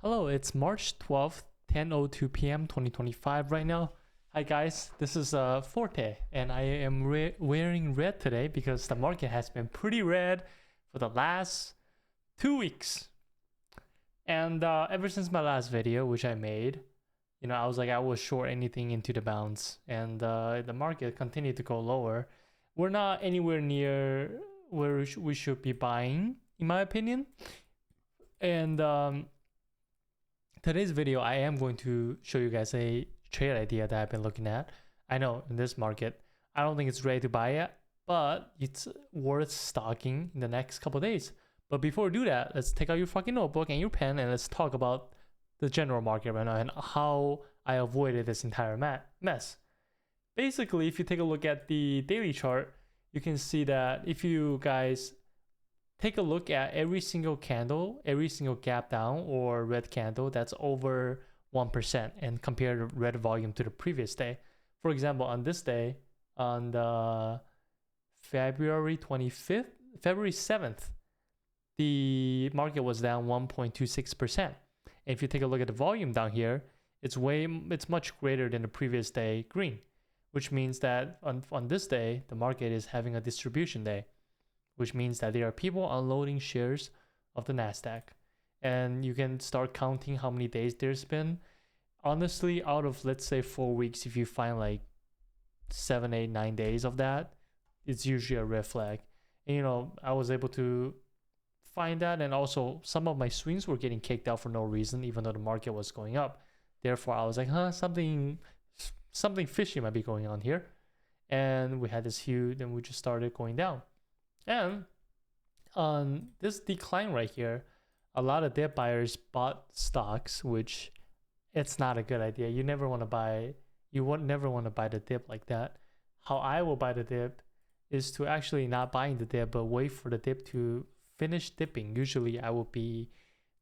Hello, it's March 12th, 10:02 p.m. 2025 right now. Hi guys, this is Forte and I am wearing red today because the market has been pretty red for the last 2 weeks. And ever since my last video, which I made, I was like I will short anything into the bounce, and the market continued to go lower. We're not anywhere near where we should be buying, in my opinion. And today's video, I am going to show you guys a trade idea that I've been looking at. I know in this market, I don't think it's ready to buy yet, but it's worth stocking in the next couple days. But before we do that, let's take out your fucking notebook and your pen and let's talk about the general market right now and how I avoided this entire mess. Basically, if you take a look at the daily chart, you can see that if you guys take a look at every single candle, every single gap down or red candle that's over 1% and compare the red volume to the previous day. For example, on this day, on the February 7th, the market was down 1.26%. And if you take a look at the volume down here, it's much greater than the previous day green, which means that on this day, the market is having a distribution day, which means that there are people unloading shares of the NASDAQ. And you can start counting how many days there's been. Honestly, out of, let's say, 4 weeks, if you find like 7, 8, 9 days of that, it's usually a red flag. And, I was able to find that. And also, some of my swings were getting kicked out for no reason, even though the market was going up. Therefore, I was like, something fishy might be going on here. And we had this huge, and we just started going down. And on this decline right here, a lot of dip buyers bought stocks, which it's not a good idea. You never want to buy the dip like that. How I will buy the dip is to actually not buying the dip, but wait for the dip to finish dipping. Usually I will be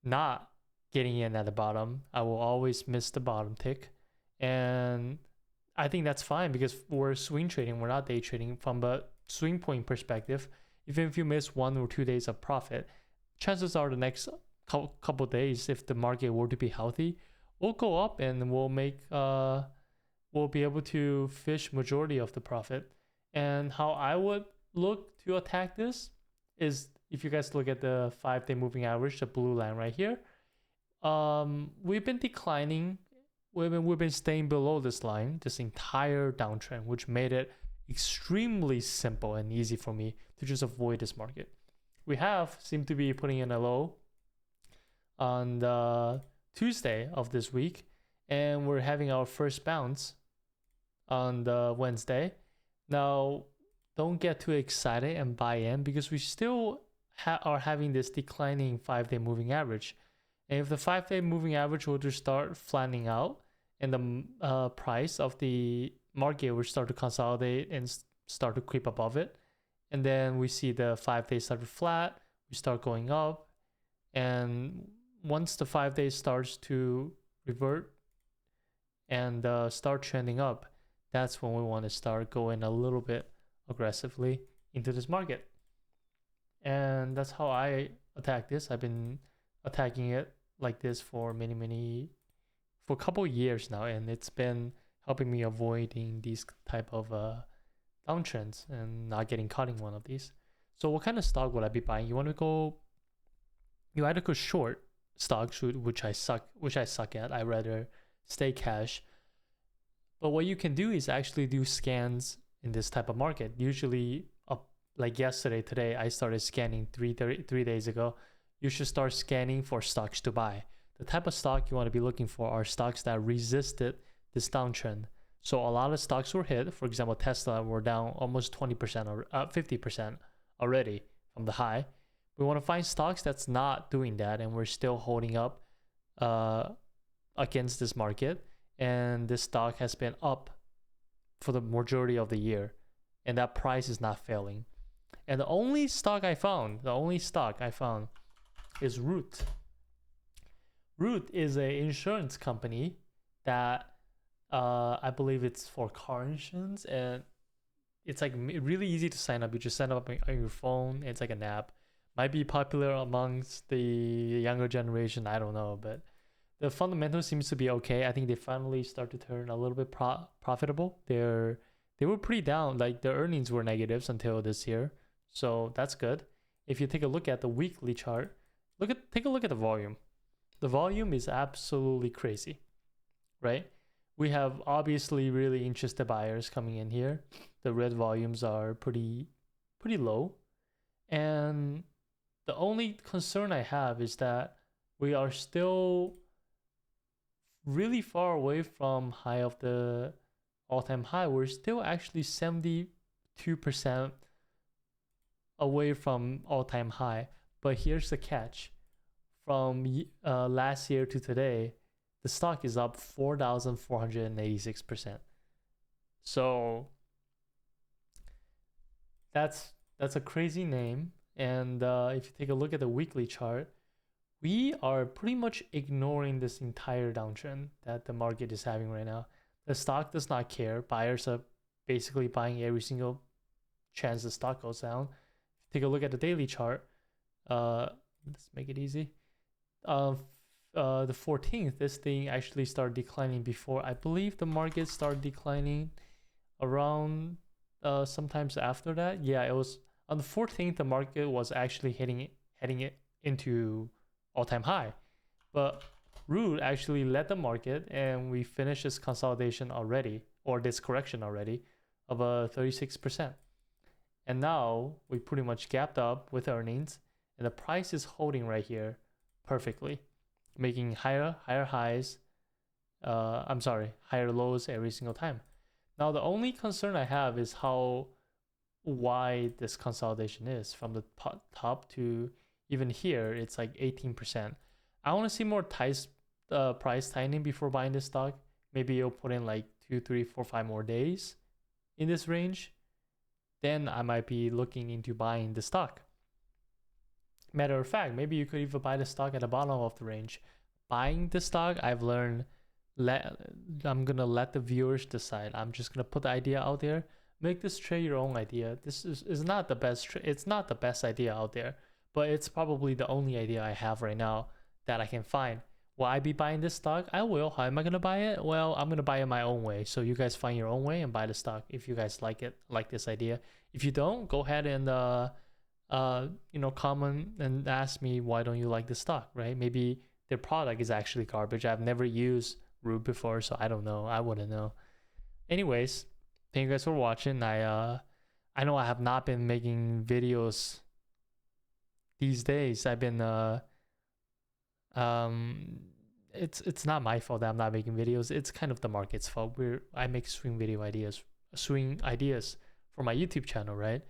not getting in at the bottom. I will always miss the bottom tick. And I think that's fine because we're swing trading. We're not day trading. From a swing point perspective, even if you miss 1 or 2 days of profit, chances are the next couple days, if the market were to be healthy, we'll go up and we'll be able to fish majority of the profit. And how I would look to attack this is, if you guys look at the 5-day moving average, the blue line right here, we've been declining. We've been staying below this line this entire downtrend, which made it extremely simple and easy for me to just avoid this market. We seem to be putting in a low on the Tuesday of this week, and we're having our first bounce on the Wednesday. Now, don't get too excited and buy in because we still are having this declining 5-day moving average. And if the 5-day moving average were to start flattening out and the price of the market will start to consolidate and start to creep above it, and then we see the 5 days start to flat, we start going up, and once the 5 days starts to revert and start trending up, that's when we want to start going a little bit aggressively into this market. And that's how I attack this. I've been attacking it like this for a couple years now, and it's been helping me avoiding these type of downtrends and not getting caught in one of these. So what kind of stock would I be buying? You either go short stocks, which I suck at. I rather stay cash. But what you can do is actually do scans in this type of market. Usually, like today, I started scanning 3 days ago. You should start scanning for stocks to buy. The type of stock you want to be looking for are stocks that resisted this downtrend. So a lot of stocks were hit. For example, Tesla were down almost 20% or 50% already from the high. We want to find stocks that's not doing that, and we're still holding up against this market. And this stock has been up for the majority of the year, and that price is not failing. And the only stock I found is Root. Root is an insurance company that I believe it's for car insurance, and it's like really easy to sign up. You just sign up on your phone. It's like an app. Might be popular amongst the younger generation. I don't know, but the fundamentals seems to be okay. I think they finally start to turn a little bit profitable. They were pretty down, like their earnings were negatives until this year, so that's good. If you take a look at the weekly chart, take a look at the volume. The volume is absolutely crazy, right? We have obviously really interested buyers coming in here. The red volumes are pretty low, and the only concern I have is that we are still really far away from high of the all-time high. We're still actually 72% away from all-time high. But here's the catch. From last year to today, the stock is up 4,486%. So that's a crazy name. And if you take a look at the weekly chart, we are pretty much ignoring this entire downtrend that the market is having right now. The stock does not care. Buyers are basically buying every single chance the stock goes down. Take a look at the daily chart. Let's make it easy. The 14th, this thing actually started declining before. I believe the market started declining around sometimes after that. Yeah, it was on the 14th. The market was actually heading it into all-time high, but Root actually led the market, and we finished this consolidation already, or this correction already, of a 36%. And now we pretty much gapped up with earnings, and the price is holding right here perfectly, making higher highs. Higher lows every single time. Now the only concern I have is how wide this consolidation is from the top to even here. It's like 18%. I want to see more price tightening before buying this stock. Maybe you'll put in like 2, 3, 4, 5 more days in this range. Then I might be looking into buying the stock. Matter of fact, maybe you could even buy the stock at the bottom of the range. Buying the stock, I've learned, I'm going to let the viewers decide. I'm just going to put the idea out there. Make this trade your own idea. This is not the best. It's not the best idea out there, but it's probably the only idea I have right now that I can find. Will I be buying this stock? I will. How am I going to buy it? Well, I'm going to buy it my own way. So you guys find your own way and buy the stock if you guys like it, like this idea. If you don't, go ahead and comment and ask me why don't you like the stock, right? Maybe their product is actually garbage. I've never used Root before, so I don't know. I wouldn't know. Anyways, thank you guys for watching. I know I have not been making videos these days. I've been it's not my fault that I'm not making videos. It's kind of the market's fault. I make swing ideas for my YouTube channel, right?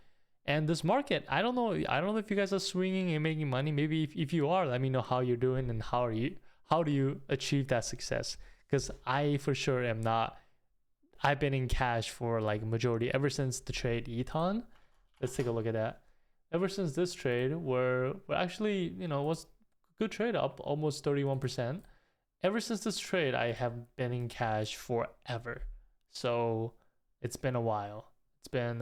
And this market, I don't know if you guys are swinging and making money. Maybe if you are, let me know how you're doing and how do you achieve that success? Because I for sure am not. I've been in cash for like majority ever since the trade Eton. Let's take a look at that. Ever since this trade, we're actually, was a good trade, up almost 31%. Ever since this trade, I have been in cash forever. So it's been a while. It's been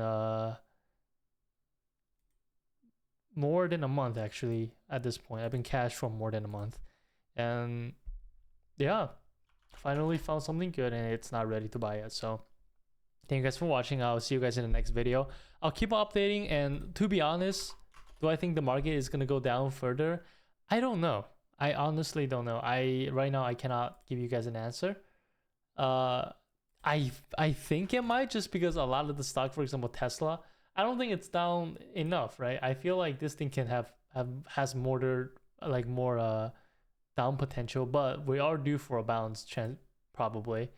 more than a month actually at this point. I've been cash for more than a month. And yeah, finally found something good, and it's not ready to buy yet. So thank you guys for watching. I'll see you guys in the next video. I'll keep updating, and to be honest, do I think the market is going to go down further? I don't know. I honestly don't know. Right now I cannot give you guys an answer. I think it might, just because a lot of the stock, for example Tesla, I don't think it's down enough, right? I feel like this thing can has more down potential, but we are due for a bounce trend probably.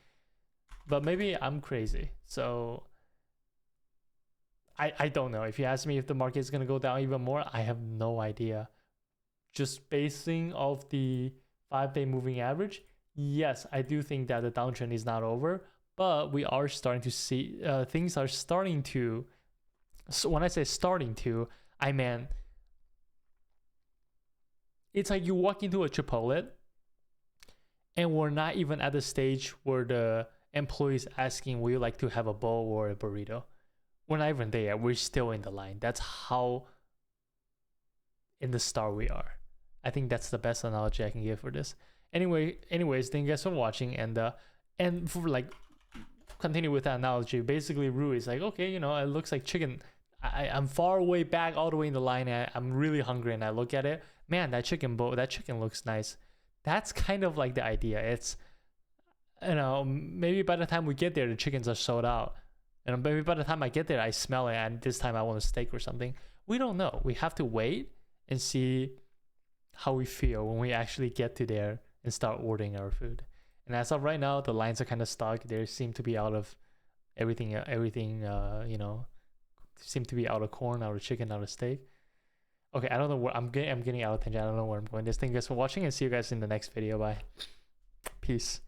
But maybe I'm crazy. So I don't know. If you ask me if the market is going to go down even more, I have no idea. Just basing off the 5-day moving average, yes, I do think that the downtrend is not over, but we are starting to see things are starting to. So when I say starting to, I mean it's like you walk into a Chipotle and we're not even at the stage where the employees asking, will you like to have a bowl or a burrito? We're not even there. We're still in the line. That's how in the start we are. I think that's the best analogy I can give for this. Anyways, thank you guys for watching, and for like continue with that analogy. Basically, Rui is like, okay, it looks like chicken. I'm far away back, all the way in the line, and I'm really hungry, and I look at it, man, that chicken looks nice. That's kind of like the idea. It's, maybe by the time we get there, the chickens are sold out. And maybe by the time I get there, I smell it, and this time I want a steak or something. We don't know. We have to wait and see how we feel when we actually get to there and start ordering our food. And as of right now, the lines are kind of stuck. They seem to be out of everything, seem to be out of corn, out of chicken, out of steak. Okay, I don't know where I'm getting out of tangent. I don't know where I'm going. Just thank you guys for watching, and see you guys in the next video. Bye. Peace.